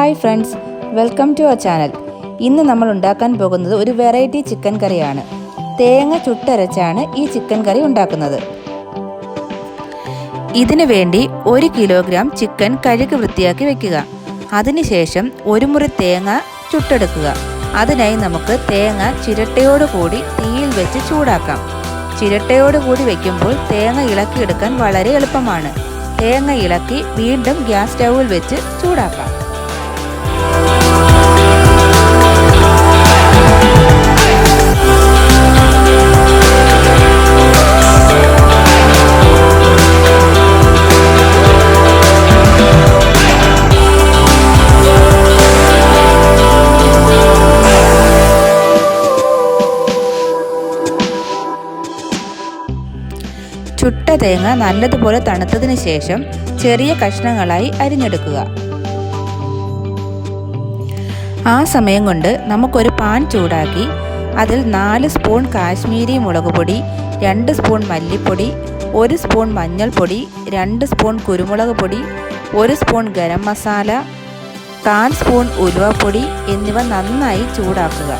Hi friends, welcome to our channel. ഇന്ന് നമ്മൾ ഉണ്ടാക്കാൻ പോകുന്നത് ഒരു വെറൈറ്റി ചിക്കൻ കറിയാണ്. തേങ്ങ ചുട്ടരച്ചാണ് ഈ ചിക്കൻ കറി ഉണ്ടാക്കുന്നത്. ഇതിനു വേണ്ടി 1 കിലോഗ്രാം ചിക്കൻ കഴുകി വൃത്തിയാക്കി വെക്കുക. അതിനുശേഷം 1 മുറി തേങ്ങ ചുട്ടെടുക്കുക. അതിനായി നമുക്ക് തേങ്ങ ചിരട്ടയോടുകൂടി തീയിൽ വെച്ച് ചൂടാക്കാം. ചിരട്ടയോടുകൂടി വയ്ക്കുമ്പോൾ തേങ്ങ ഇളക്കിയെടുക്കാൻ വളരെ എളുപ്പമാണ്. തേങ്ങ ഇളക്കി വീണ്ടും ഗ്യാസ് സ്റ്റൗവിൽ വെച്ച് ചൂടാക്കാം. ചുട്ട തേങ്ങ നല്ലതുപോലെ തണുത്തതിന് ശേഷം ചെറിയ കഷ്ണങ്ങളായി അരിഞ്ഞെടുക്കുക. ആ സമയം കൊണ്ട് നമുക്കൊരു പാൻ ചൂടാക്കി അതിൽ 4 സ്പൂൺ കാശ്മീരി മുളക് പൊടി, 2 സ്പൂൺ മല്ലിപ്പൊടി, 1 സ്പൂൺ മഞ്ഞൾപ്പൊടി, 2 സ്പൂൺ കുരുമുളക് പൊടി, 1 സ്പൂൺ ഗരം മസാല, 1/4 സ്പൂൺ ഉലുവപ്പൊടി എന്നിവ നന്നായി ചൂടാക്കുക.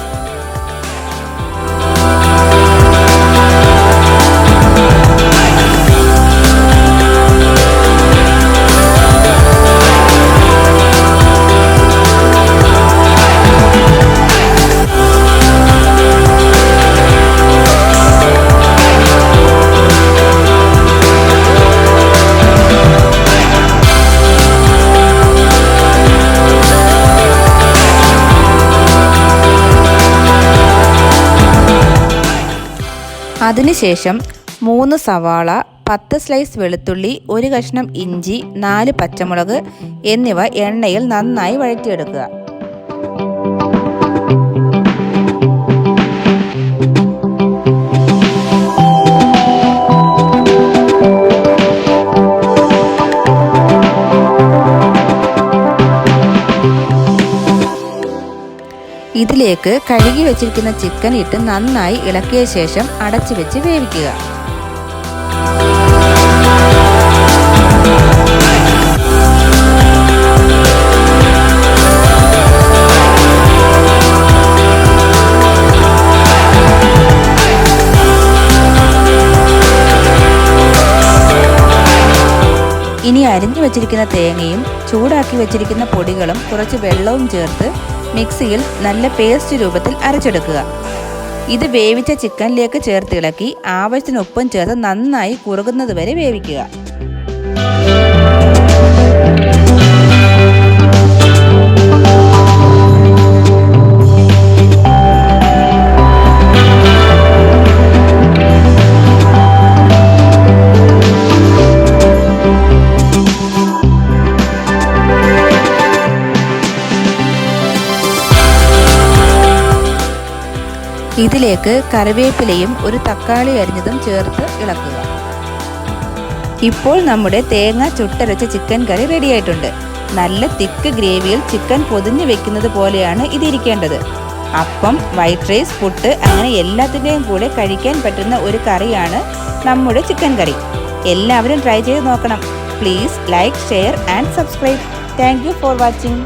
അതിനുശേഷം 3 സവാള, 10 സ്ലൈസ് വെളുത്തുള്ളി, 1 കഷ്ണം ഇഞ്ചി, 4 പച്ചമുളക് എന്നിവ എണ്ണയിൽ നന്നായി വഴറ്റിയെടുക്കുക. ഇതിലേക്ക് കഴുകി വെച്ചിരിക്കുന്ന ചിക്കൻ ഇട്ട് നന്നായി ഇളക്കിയ ശേഷം അടച്ചു വെച്ച് വേവിക്കുക. ഇനി അരിഞ്ഞു വെച്ചിരിക്കുന്ന തേങ്ങയും ചൂടാക്കി വെച്ചിരിക്കുന്ന പൊടികളും കുറച്ച് വെള്ളവും ചേർത്ത് മിക്സിയിൽ നല്ല പേസ്റ്റ് രൂപത്തിൽ അരച്ചെടുക്കുക. ഇത് വേവിച്ച ചിക്കനിലേക്ക് ചേർത്ത് ഇളക്കി ആവശ്യത്തിന് ഉപ്പും ചേർത്ത് നന്നായി കുറുകുന്നത് വരെ വേവിക്കുക. ഇതിലേക്ക് കറിവേപ്പിലയും 1 തക്കാളി അരിഞ്ഞതും ചേർത്ത് ഇളക്കുക. ഇപ്പോൾ നമ്മുടെ തേങ്ങ ചുട്ടരച്ച ചിക്കൻ കറി റെഡിയായിട്ടുണ്ട്. നല്ല തിക്ക് ഗ്രേവിയിൽ ചിക്കൻ പൊതിഞ്ഞു വെക്കുന്നത് പോലെയാണ് ഇതിരിക്കേണ്ടത്. അപ്പം, വൈറ്റ് റൈസ്, പുട്ട് അങ്ങനെ എല്ലാത്തിൻ്റെയും കൂടെ കഴിക്കാൻ പറ്റുന്ന ഒരു കറിയാണ് നമ്മുടെ ചിക്കൻ കറി. എല്ലാവരും ട്രൈ ചെയ്ത് നോക്കണം. Please like, share and subscribe. Thank you for watching.